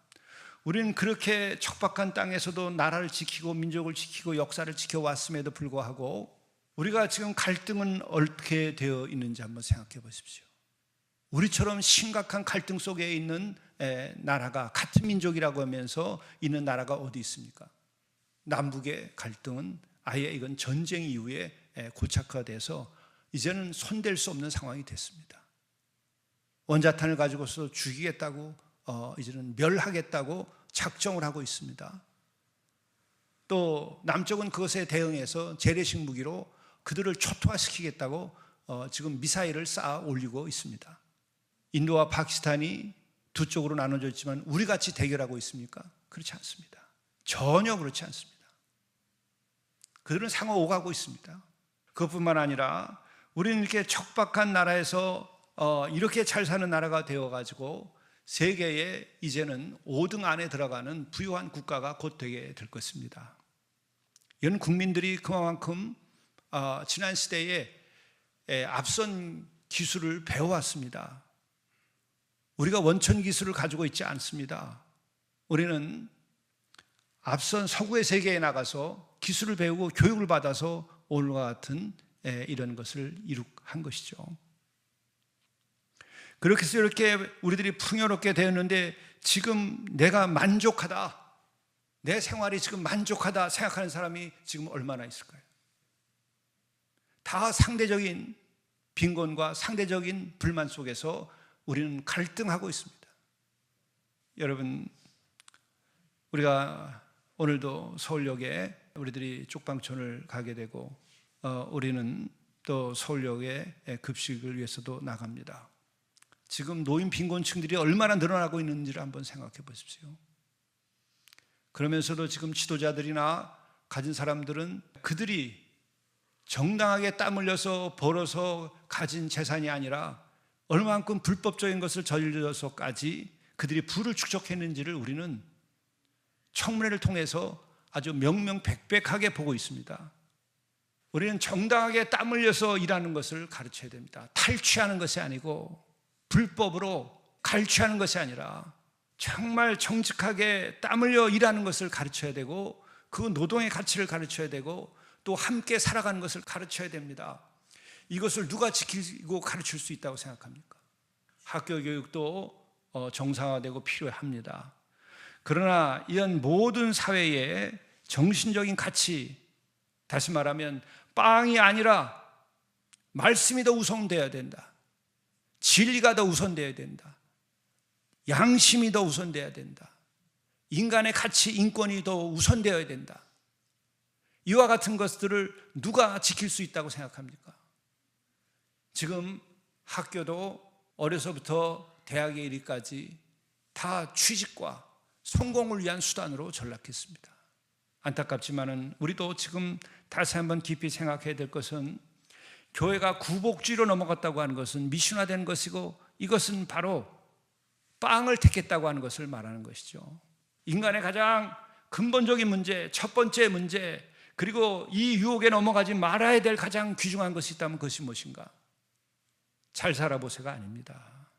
우리는 그렇게 척박한 땅에서도 나라를 지키고 민족을 지키고 역사를 지켜왔음에도 불구하고 우리가 지금 갈등은 어떻게 되어 있는지 한번 생각해 보십시오. 우리처럼 심각한 갈등 속에 있는 나라가, 같은 민족이라고 하면서 있는 나라가 어디 있습니까? 남북의 갈등은 아예 이건 전쟁 이후에 고착화돼서 이제는 손댈 수 없는 상황이 됐습니다. 원자탄을 가지고서 죽이겠다고 이제는 멸하겠다고 작정을 하고 있습니다. 또 남쪽은 그것에 대응해서 재래식 무기로 그들을 초토화시키겠다고 지금 미사일을 쌓아 올리고 있습니다. 인도와 파키스탄이 두 쪽으로 나눠져 있지만 우리같이 대결하고 있습니까? 그렇지 않습니다. 전혀 그렇지 않습니다. 그들은 상호 오가고 있습니다. 그것뿐만 아니라 우리는 이렇게 척박한 나라에서 이렇게 잘 사는 나라가 되어가지고 세계에 이제는 5등 안에 들어가는 부유한 국가가 곧 되게 될 것입니다. 이런 국민들이 그만큼 지난 시대에 앞선 기술을 배워왔습니다. 우리가 원천 기술을 가지고 있지 않습니다. 우리는 앞선 서구의 세계에 나가서 기술을 배우고 교육을 받아서 오늘과 같은 이런 것을 이룩한 것이죠. 그렇게 해서 이렇게 우리들이 풍요롭게 되었는데 지금 내가 만족하다, 내 생활이 지금 만족하다 생각하는 사람이 지금 얼마나 있을까요? 다 상대적인 빈곤과 상대적인 불만 속에서 우리는 갈등하고 있습니다. 여러분, 우리가 오늘도 서울역에 우리들이 쪽방촌을 가게 되고 우리는 또 서울역에 급식을 위해서도 나갑니다. 지금 노인 빈곤층들이 얼마나 늘어나고 있는지를 한번 생각해 보십시오. 그러면서도 지금 지도자들이나 가진 사람들은 그들이 정당하게 땀 흘려서 벌어서 가진 재산이 아니라 얼마만큼 불법적인 것을 저질러서까지 그들이 부를 축적했는지를 우리는 청문회를 통해서 아주 명명백백하게 보고 있습니다. 우리는 정당하게 땀 흘려서 일하는 것을 가르쳐야 됩니다. 탈취하는 것이 아니고 불법으로 갈취하는 것이 아니라 정말 정직하게 땀 흘려 일하는 것을 가르쳐야 되고 그 노동의 가치를 가르쳐야 되고 또 함께 살아가는 것을 가르쳐야 됩니다. 이것을 누가 지키고 가르칠 수 있다고 생각합니까? 학교 교육도 정상화되고 필요합니다. 그러나 이런 모든 사회의 정신적인 가치, 다시 말하면 빵이 아니라 말씀이 더 우선되어야 된다. 진리가 더 우선되어야 된다. 양심이 더 우선되어야 된다. 인간의 가치, 인권이 더 우선되어야 된다. 이와 같은 것들을 누가 지킬 수 있다고 생각합니까? 지금 학교도 어려서부터 대학에 이르기까지 다 취직과 성공을 위한 수단으로 전락했습니다. 안타깝지만은 우리도 지금 다시 한번 깊이 생각해야 될 것은, 교회가 구복주의로 넘어갔다고 하는 것은 미신화된 것이고, 이것은 바로 빵을 택했다고 하는 것을 말하는 것이죠. 인간의 가장 근본적인 문제, 첫 번째 문제, 그리고 이 유혹에 넘어가지 말아야 될 가장 귀중한 것이 있다면 그것이 무엇인가? 잘 살아보세가 아닙니다.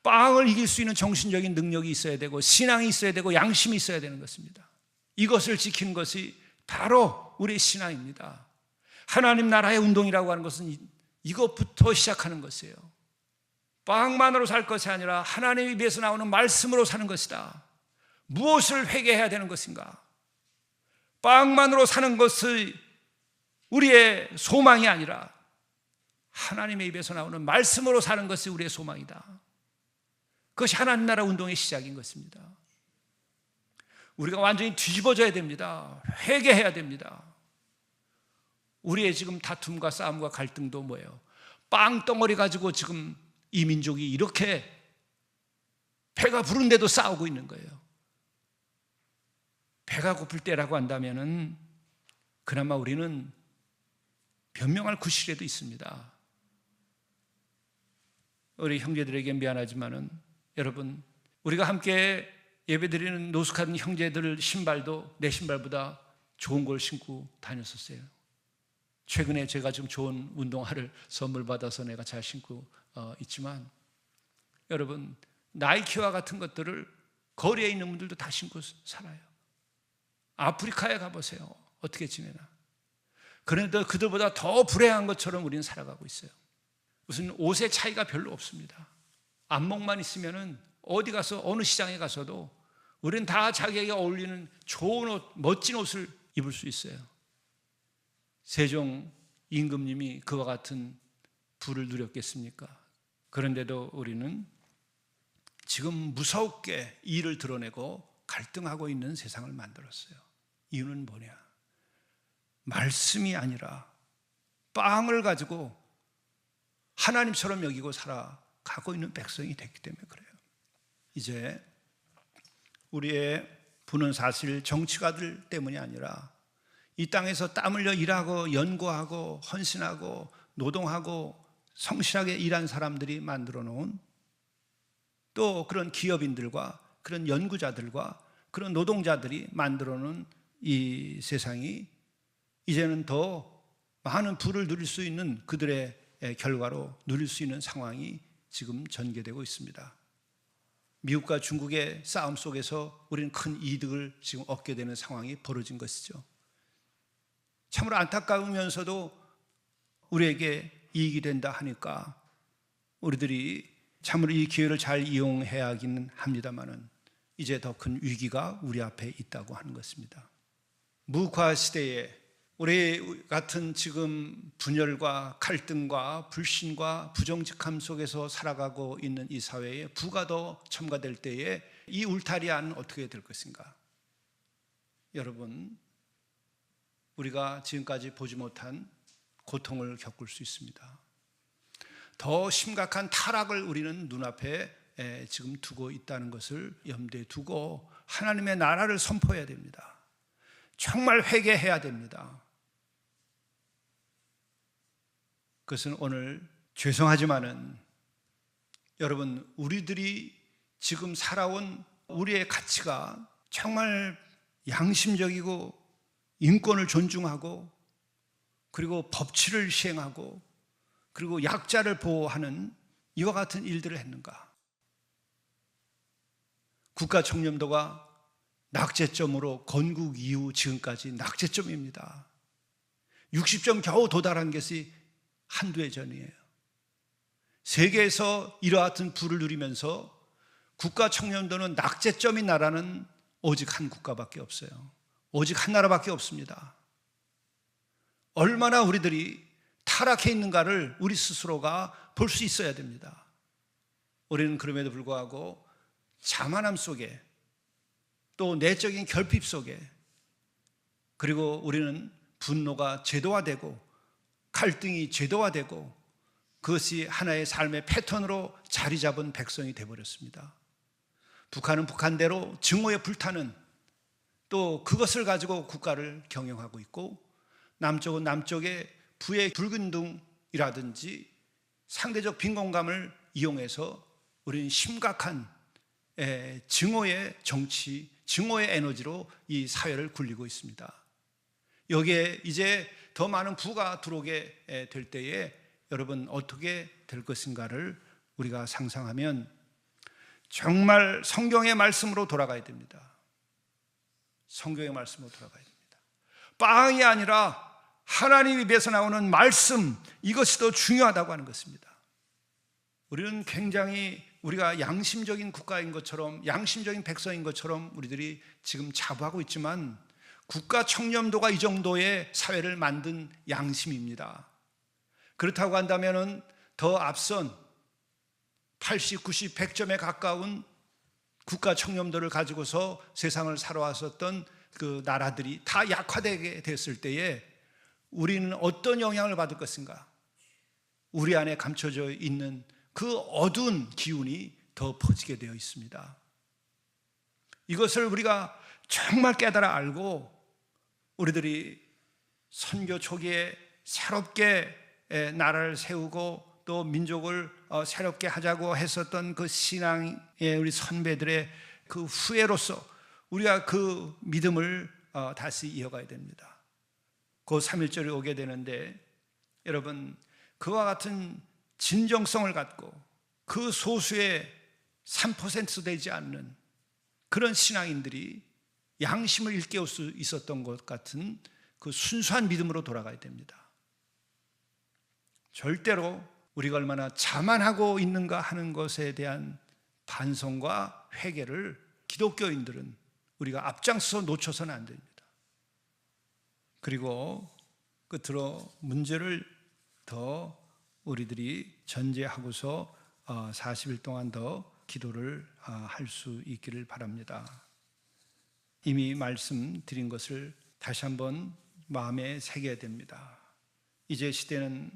빵을 이길 수 있는 정신적인 능력이 있어야 되고, 신앙이 있어야 되고, 양심이 있어야 되는 것입니다. 이것을 지키는 것이 바로 우리의 신앙입니다. 하나님 나라의 운동이라고 하는 것은 이것부터 시작하는 것이에요. 빵만으로 살 것이 아니라 하나님의 입에서 나오는 말씀으로 사는 것이다. 무엇을 회개해야 되는 것인가? 빵만으로 사는 것이 우리의 소망이 아니라 하나님의 입에서 나오는 말씀으로 사는 것이 우리의 소망이다. 그것이 하나님 나라 운동의 시작인 것입니다. 우리가 완전히 뒤집어져야 됩니다. 회개해야 됩니다. 우리의 지금 다툼과 싸움과 갈등도 뭐예요? 빵덩어리 가지고 지금 이 민족이 이렇게 배가 부른데도 싸우고 있는 거예요. 배가 고플 때라고 한다면은 그나마 우리는 변명할 구실에도 있습니다. 우리 형제들에게 미안하지만은 여러분, 우리가 함께 예배드리는 노숙한 형제들 신발도 내 신발보다 좋은 걸 신고 다녔었어요. 최근에 제가 좀 좋은 운동화를 선물 받아서 내가 잘 신고 있지만, 여러분, 나이키와 같은 것들을 거리에 있는 분들도 다 신고 살아요. 아프리카에 가보세요. 어떻게 지내나. 그런데 그들보다 더 불행한 것처럼 우리는 살아가고 있어요. 무슨 옷의 차이가 별로 없습니다. 안목만 있으면은 어디 가서 어느 시장에 가서도 우리는 다 자기에게 어울리는 좋은 옷, 멋진 옷을 입을 수 있어요. 세종 임금님이 그와 같은 부를 누렸겠습니까? 그런데도 우리는 지금 무섭게 이를 드러내고 갈등하고 있는 세상을 만들었어요. 이유는 뭐냐? 말씀이 아니라 빵을 가지고 하나님처럼 여기고 살아가고 있는 백성이 됐기 때문에 그래요. 이제 우리의 부는 사실 정치가들 때문이 아니라 이 땅에서 땀 흘려 일하고 연구하고 헌신하고 노동하고 성실하게 일한 사람들이 만들어 놓은, 또 그런 기업인들과 그런 연구자들과 그런 노동자들이 만들어 놓은 이 세상이 이제는 더 많은 부를 누릴 수 있는, 그들의 결과로 누릴 수 있는 상황이 지금 전개되고 있습니다. 미국과 중국의 싸움 속에서 우리는 큰 이득을 지금 얻게 되는 상황이 벌어진 것이죠. 참으로 안타까우면서도 우리에게 이익이 된다 하니까 우리들이 참으로 이 기회를 잘 이용해야 하기는 합니다만은 이제 더 큰 위기가 우리 앞에 있다고 하는 것입니다. 무국화 시대에 우리 같은 지금 분열과 갈등과 불신과 부정직함 속에서 살아가고 있는 이 사회에 부가 더 첨가될 때에 이 울타리 안은 어떻게 될 것인가? 여러분, 우리가 지금까지 보지 못한 고통을 겪을 수 있습니다. 더 심각한 타락을 우리는 눈앞에 지금 두고 있다는 것을 염두에 두고 하나님의 나라를 선포해야 됩니다. 정말 회개해야 됩니다. 그것은 오늘 죄송하지만은 여러분, 우리들이 지금 살아온 우리의 가치가 정말 양심적이고 인권을 존중하고 그리고 법치를 시행하고 그리고 약자를 보호하는 이와 같은 일들을 했는가? 국가청렴도가 낙제점으로 건국 이후 지금까지 낙제점입니다. 60점 겨우 도달한 것이 한두 해 전이에요. 세계에서 이와 같은 부를 누리면서 국가청렴도는 낙제점인 나라는 오직 한 국가밖에 없어요. 오직 한 나라밖에 없습니다. 얼마나 우리들이 타락해 있는가를 우리 스스로가 볼 수 있어야 됩니다. 우리는 그럼에도 불구하고 자만함 속에 또 내적인 결핍 속에, 그리고 우리는 분노가 제도화되고 갈등이 제도화되고 그것이 하나의 삶의 패턴으로 자리 잡은 백성이 되어버렸습니다. 북한은 북한대로 증오에 불타는, 또 그것을 가지고 국가를 경영하고 있고, 남쪽은 남쪽의 부의 불균등이라든지 상대적 빈곤감을 이용해서 우리는 심각한 증오의 정치, 증오의 에너지로 이 사회를 굴리고 있습니다. 여기에 이제 더 많은 부가 들어오게 될 때에 여러분 어떻게 될 것인가를 우리가 상상하면 정말 성경의 말씀으로 돌아가야 됩니다. 성경의 말씀으로 돌아가야 됩니다. 빵이 아니라 하나님 입에서 나오는 말씀, 이것이 더 중요하다고 하는 것입니다. 우리는 굉장히 우리가 양심적인 국가인 것처럼, 양심적인 백성인 것처럼 우리들이 지금 자부하고 있지만 국가 청렴도가 이 정도의 사회를 만든 양심입니다. 그렇다고 한다면 더 앞선 80, 90, 100점에 가까운 국가 청렴도를 가지고서 세상을 살아왔었던 그 나라들이 다 약화되게 됐을 때에 우리는 어떤 영향을 받을 것인가? 우리 안에 감춰져 있는 그 어두운 기운이 더 퍼지게 되어 있습니다. 이것을 우리가 정말 깨달아 알고 우리들이 선교 초기에 새롭게 나라를 세우고 또 민족을 새롭게 하자고 했었던 그 신앙의 우리 선배들의 그 후예로서 우리가 그 믿음을 다시 이어가야 됩니다. 그 3.1절에 오게 되는데, 여러분 그와 같은 진정성을 갖고 그 소수의 3%도 되지 않는 그런 신앙인들이 양심을 일깨울 수 있었던 것 같은 그 순수한 믿음으로 돌아가야 됩니다. 절대로 우리가 얼마나 자만하고 있는가 하는 것에 대한 반성과 회개를 기독교인들은 우리가 앞장서서 놓쳐서는 안 됩니다. 그리고 끝으로 문제를 더 우리들이 전제하고서 40일 동안 더 기도를 할 수 있기를 바랍니다. 이미 말씀드린 것을 다시 한번 마음에 새겨야 됩니다. 이제 시대는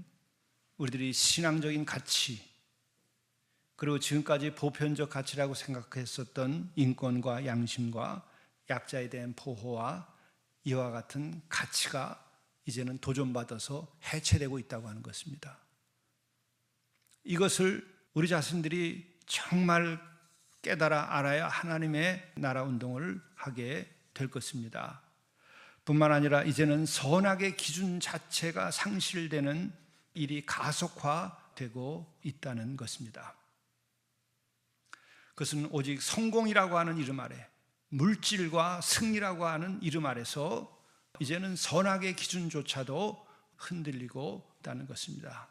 우리들이 신앙적인 가치, 그리고 지금까지 보편적 가치라고 생각했었던 인권과 양심과 약자에 대한 보호와 이와 같은 가치가 이제는 도전받아서 해체되고 있다고 하는 것입니다. 이것을 우리 자신들이 정말 깨달아 알아야 하나님의 나라 운동을 하게 될 것입니다. 뿐만 아니라 이제는 선악의 기준 자체가 상실되는 일이 가속화되고 있다는 것입니다. 그것은 오직 성공이라고 하는 이름 아래, 물질과 승리라고 하는 이름 아래서 이제는 선악의 기준조차도 흔들리고 있다는 것입니다.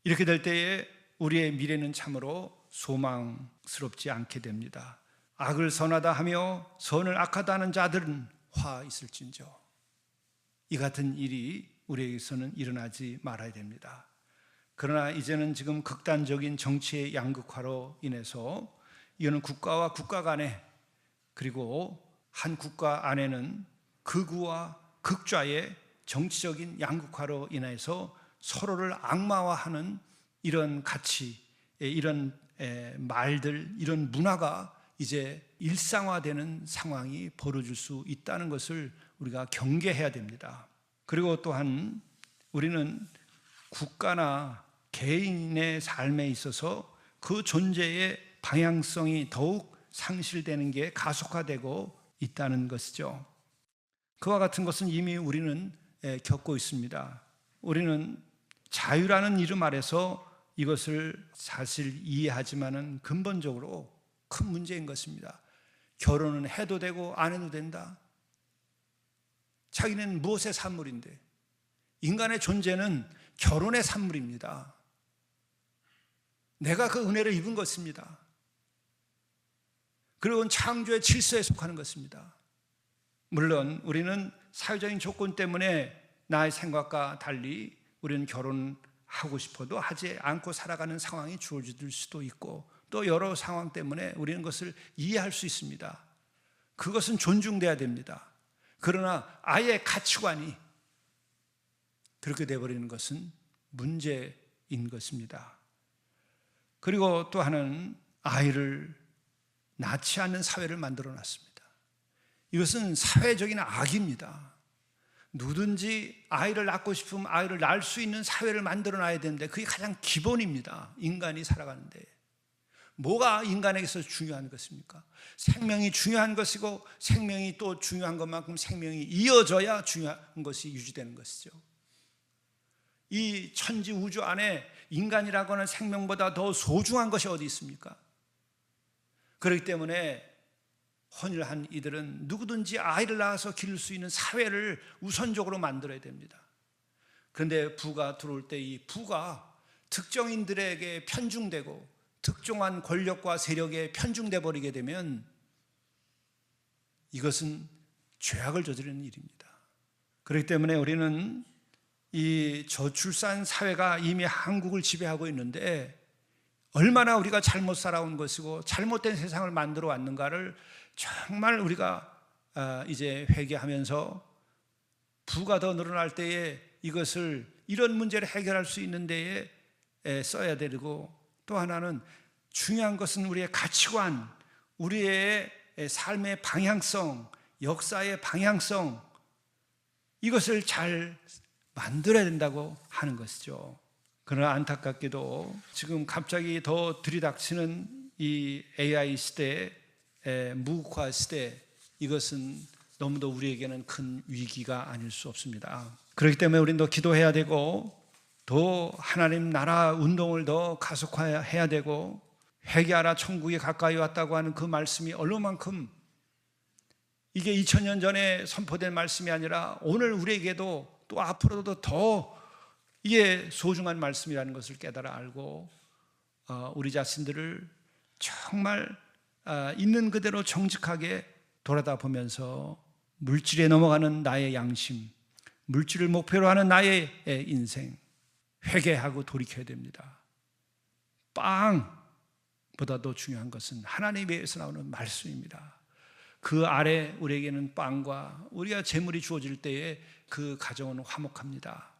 이렇게 될 때에 우리의 미래는 참으로 소망스럽지 않게 됩니다. 악을 선하다 하며 선을 악하다 하는 자들은 화 있을진저. 이 같은 일이 우리에게서는 일어나지 말아야 됩니다. 그러나 이제는 지금 극단적인 정치의 양극화로 인해서 이거는 국가와 국가 간에, 그리고 한 국가 안에는 극우와 극좌의 정치적인 양극화로 인해서 서로를 악마화하는 이런 가치, 이런 말들, 이런 문화가 이제 일상화되는 상황이 벌어질 수 있다는 것을 우리가 경계해야 됩니다. 그리고 또한 우리는 국가나 개인의 삶에 있어서 그 존재의 방향성이 더욱 상실되는 게 가속화되고 있다는 것이죠. 그와 같은 것은 이미 우리는 겪고 있습니다. 우리는 자유라는 이름 아래서 이것을 사실 이해하지만은 근본적으로 큰 문제인 것입니다. 결혼은 해도 되고 안 해도 된다. 자기는 무엇의 산물인데, 인간의 존재는 결혼의 산물입니다. 내가 그 은혜를 입은 것입니다. 그리고 창조의 질서에 속하는 것입니다. 물론 우리는 사회적인 조건 때문에 나의 생각과 달리 우리는 결혼하고 싶어도 하지 않고 살아가는 상황이 주어질 수도 있고, 또 여러 상황 때문에 우리는 그것을 이해할 수 있습니다. 그것은 존중돼야 됩니다. 그러나 아예 가치관이 그렇게 되어버리는 것은 문제인 것입니다. 그리고 또 하나는 아이를 낳지 않는 사회를 만들어 놨습니다. 이것은 사회적인 악입니다. 누구든지 아이를 낳고 싶으면 아이를 낳을 수 있는 사회를 만들어 놔야 되는데 그게 가장 기본입니다. 인간이 살아가는데. 뭐가 인간에게서 중요한 것입니까? 생명이 중요한 것이고 생명이 또 중요한 것만큼 생명이 이어져야 중요한 것이 유지되는 것이죠. 이 천지 우주 안에 인간이라고 하는 생명보다 더 소중한 것이 어디 있습니까? 그렇기 때문에 혼혈한 이들은 누구든지 아이를 낳아서 기를 수 있는 사회를 우선적으로 만들어야 됩니다. 그런데 부가 들어올 때 이 부가 특정인들에게 편중되고 특정한 권력과 세력에 편중돼 버리게 되면 이것은 죄악을 저지르는 일입니다. 그렇기 때문에 우리는 이 저출산 사회가 이미 한국을 지배하고 있는데 얼마나 우리가 잘못 살아온 것이고 잘못된 세상을 만들어 왔는가를 정말 우리가 이제 회개하면서 부가 더 늘어날 때에 이것을 이런 문제를 해결할 수 있는 데에 써야 되고, 또 하나는 중요한 것은 우리의 가치관, 우리의 삶의 방향성, 역사의 방향성, 이것을 잘 만들어야 된다고 하는 것이죠. 그러나 안타깝게도 지금 갑자기 더 들이닥치는 이 AI 시대, 무국화 시대, 이것은 너무도 우리에게는 큰 위기가 아닐 수 없습니다. 그렇기 때문에 우리는 더 기도해야 되고 더 하나님 나라 운동을 더 가속화해야 되고, 회개하라 천국이 가까이 왔다고 하는 그 말씀이 얼마만큼 이게 2000년 전에 선포된 말씀이 아니라 오늘 우리에게도 또 앞으로도 더 이게 소중한 말씀이라는 것을 깨달아 알고 우리 자신들을 정말 있는 그대로 정직하게 돌아다보면서 물질에 넘어가는 나의 양심, 물질을 목표로 하는 나의 인생, 회개하고 돌이켜야 됩니다. 빵보다도 중요한 것은 하나님에게서 나오는 말씀입니다. 그 아래 우리에게는 빵과 우리가 재물이 주어질 때에 그 가정은 화목합니다.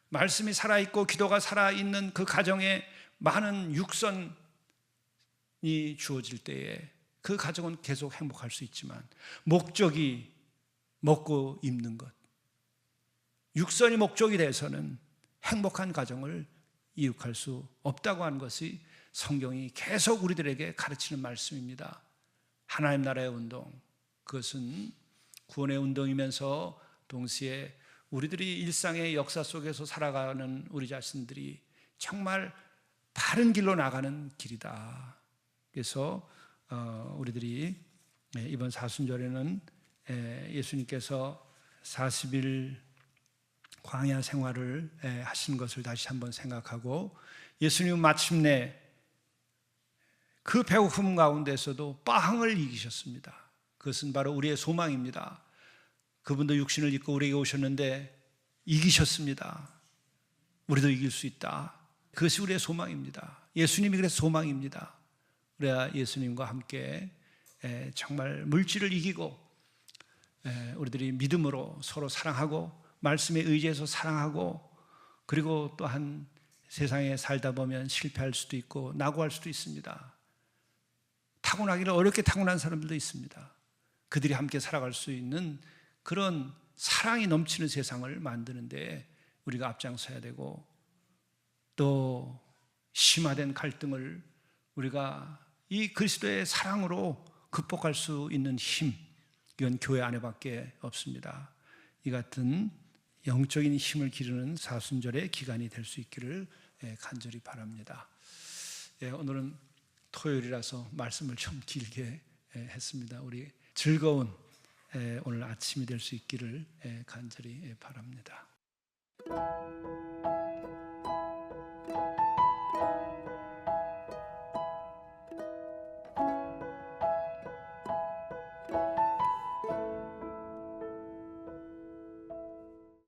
말씀이 살아있고 기도가 살아있는 그 가정에 많은 육선이 주어질 때에 그 가정은 계속 행복할 수 있지만, 목적이 먹고 입는 것, 육선이 목적이 돼서는 행복한 가정을 이룩할 수 없다고 하는 것이 성경이 계속 우리들에게 가르치는 말씀입니다. 하나님 나라의 운동, 그것은 구원의 운동이면서 동시에 우리들이 일상의 역사 속에서 살아가는 우리 자신들이 정말 바른 길로 나가는 길이다. 그래서 우리들이 이번 사순절에는 예수님께서 40일 광야 생활을 하신 것을 다시 한번 생각하고, 예수님은 마침내 그 배고픔 가운데서도 빵을 이기셨습니다. 그것은 바로 우리의 소망입니다. 그분도 육신을 입고 우리에게 오셨는데 이기셨습니다. 우리도 이길 수 있다. 그것이 우리의 소망입니다. 예수님이 그래서 소망입니다. 우리가 예수님과 함께 정말 물질을 이기고 우리들이 믿음으로 서로 사랑하고 말씀에 의지해서 사랑하고, 그리고 또한 세상에 살다 보면 실패할 수도 있고 낙오할 수도 있습니다. 타고나기를 어렵게 타고난 사람들도 있습니다. 그들이 함께 살아갈 수 있는 그런 사랑이 넘치는 세상을 만드는데 우리가 앞장서야 되고, 또 심화된 갈등을 우리가 이 그리스도의 사랑으로 극복할 수 있는 힘, 이건 교회 안에밖에 없습니다. 이 같은 영적인 힘을 기르는 사순절의 기간이 될 수 있기를 간절히 바랍니다. 오늘은 토요일이라서 말씀을 좀 길게 했습니다. 우리 즐거운 오늘 아침이 될 수 있기를 간절히 바랍니다.